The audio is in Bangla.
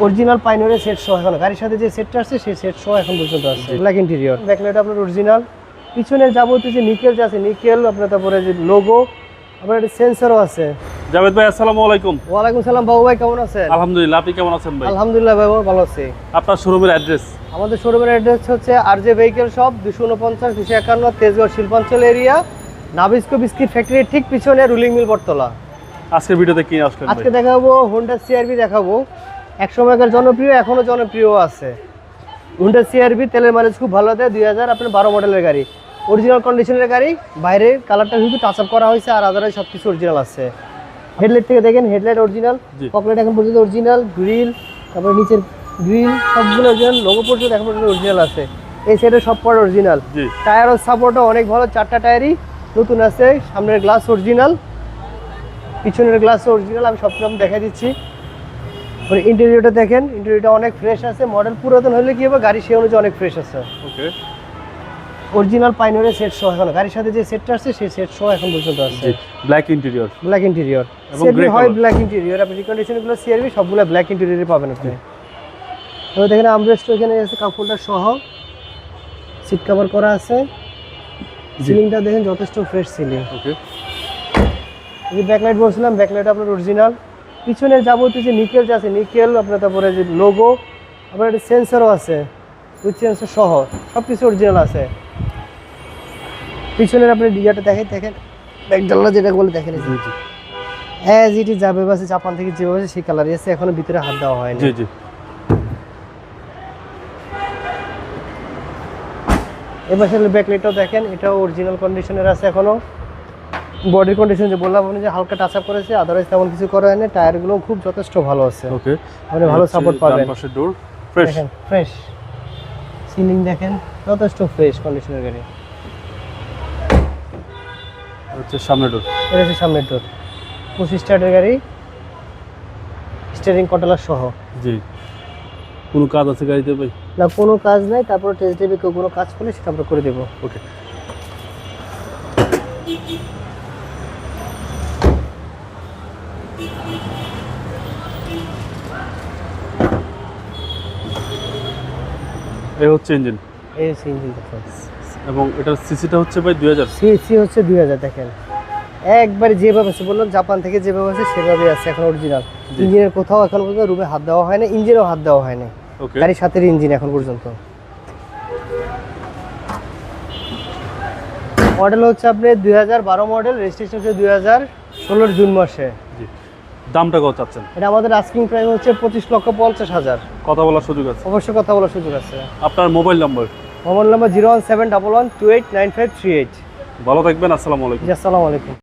অরিজিনাল পাইনিয়রের সেট সহ এখন গাড়ির সাথে যে সেটটা আসছে সেই সেট সহ এখন পর্যন্ত আছে। ব্ল্যাক ইন্টেরিয়র, ব্যাকলাইট আপনার অরিজিনাল, পিছনের যাবতীয় যে নিকেল যে আছে নিকেল, আপনার তারপরে যে লোগো, আপনার একটা সেন্সরও আছে। জাভেদ ভাই আসসালামু আলাইকুম। ওয়ালাইকুম সালাম বাবু ভাই, কেমন আছেন? আলহামদুলিল্লাহ, আপনি কেমন আছেন ভাই? আলহামদুলিল্লাহ ভাই, ভালো আছি। আপনার শোরুমের অ্যাড্রেস? আমাদের শোরুমের অ্যাড্রেস হচ্ছে আরজে ভেহিকেল শপ, 249 251 তেজগাঁও শিল্পাঞ্চল এরিয়া, নাবিস্কো বিস্কিট ফ্যাক্টরির ঠিক পিছনে রুলিং মিল বটতলা। আজকের ভিডিওতে কি আসলেন ভাই? আজকে দেখাবো হোন্ডা সিআরভি দেখাবো। এক সময়কার জনপ্রিয়, এখনো জনপ্রিয় আছে। হোন্ডা সিআরভি তেলের মাইলেজ খুব ভালো দেয়, 2012 মডেলের গাড়ি, অরিজিনাল কন্ডিশনের গাড়ি। বাইরের কালারটা শুধু টাচ আপ করা হয়েছে, আর আদারাই সব কিছু অরিজিনাল আছে। হেডলাইট থেকে দেখেন, হেডলাইট অরিজিনাল, পকেট এখন পর্যন্ত অরিজিনাল, গ্রিল, তারপরে নিচের গ্রিল সবগুলো অরিজিনাল, লোগো পর্যন্ত এখন পর্যন্ত অরিজিনাল আছে। এই সাইডের সব পার্ট অরিজিনাল। টায়ারও সাপোর্টও অনেক ভালো, 4টা টায়ারই নতুন আছে। সামনের গ্লাস অরিজিনাল, পিছনের গ্লাস অরিজিনাল, আমি সবসময় দেখাই দিচ্ছি। ইন্টেরিয়রটা দেখেন, ইন্টেরিয়রটা অনেক ফ্রেশ আছে। মডেল পুরাতন হলে কি হবে, গাড়ি সেই অনুযায়ী অনেক ফ্রেশ আছে। ওকে, অরিজিনাল পাইনিয়রের সেট সহ এখন গাড়ির সাথে যে সেটটা আসছে সেই সেট সহ এখন পর্যন্ত আছে। Black interior, black interior, CR-V হয় ব্ল্যাক ইন্টেরিয়র। আপনি রিকন্ডিশনগুলো সিআরভি সবগুলো ব্ল্যাক ইন্টেরিয়রে পাবেন আপনি। তো দেখেন আমরেস্ট এখানে আছে, কাপ হোল্ডার সহ, সিট কভার করা আছে। সিলিংটা দেখেন যথেষ্ট ফ্রেশ সিলিং। ওকে, এই ব্যাকলাইট বলছিলাম, ব্যাকলাইট আপনার অরিজিনাল, পিছনের যাবতীয় যে নিকেল যে আছে নিকেল, আপনার তারপরে যে লোগো, আপনার একটা সেন্সরও আছে, উইথ সেন্সর সহ সব কিছু অরিজিনাল আছে। পিছনের আপনি ডিজাটা দেখেন, ব্যাকডাল্লা যেটা বলে দেখেন, হ্যাঁ যেটি যাবে বাসে জাপান থেকে যেভাবে আছে সেই কালারই আছে, এখনো ভিতরে হাত দেওয়া হয়নি। জি জি। এবার ব্যাকলাইটটাও দেখেন, এটাও অরিজিনাল কন্ডিশনের আছে এখনো। বডির কন্ডিশন যে বললাম আপনি, যে হালকা টাচ আপ করেছে, আদারওয়াইজ তেমন কিছু করা হয়নি। টায়ারগুলো খুব যথেষ্ট ভালো আছে। ওকে, মানে ভালো সাপোর্ট পাবেন। ডান পাশের ডোর ফ্রেশ, দেখেন ফ্রেশ সিলিং, দেখেন যথেষ্ট ফ্রেশ কন্ডিশনের গাড়ি। হচ্ছে সামনের ডোর, এটা হচ্ছে সামনের ডোর, 25 স্টার্টের গাড়ি, স্টিয়ারিং কন্ট্রোলার সহ। জি। কোনো কাজ আছে গাড়িতে ভাই? না, কোনো কাজ নাই। তারপরে টেস্ট ড্রাইভে কেউ কোনো কাজ করলে সেটা আমরা করে দেবো। ওকে, এই হচ্ছে ইঞ্জিন, এই হচ্ছে ইঞ্জিন দেখেন। এবং এটার সিসিটা হচ্ছে ভাই 2000। সিসি হচ্ছে 2000। দেখেন একবারে যেভাবে আছে বললাম, জাপান থেকে যেভাবে আছে সেভাবেই আছে এখন অরিজিনাল। ইঞ্জিনের কোথাও এখন পর্যন্ত রুমে হাত দেওয়া হয় না, ইঞ্জিনেও হাত দেওয়া হয় না। ওকে, গাড়ির সাথে ইঞ্জিন এখন পর্যন্ত। মডেল হচ্ছে আপনার 2012 মডেল, রেজিস্ট্রেশন হচ্ছে 2016 জুন মাসে। জি। দামটা কত চাচ্ছেন? এটা আমাদের আস্কিং প্রাইস হচ্ছে 25,50,000। কথা বলার সুযোগ আছে? অবশ্যই কথা বলার সুযোগ আছে। আপনার মোবাইল নাম্বার? Mobile number 01711289538। ভালো থাকবেন, আসসালামু আলাইকুম। জি, আসসালামু আলাইকুম।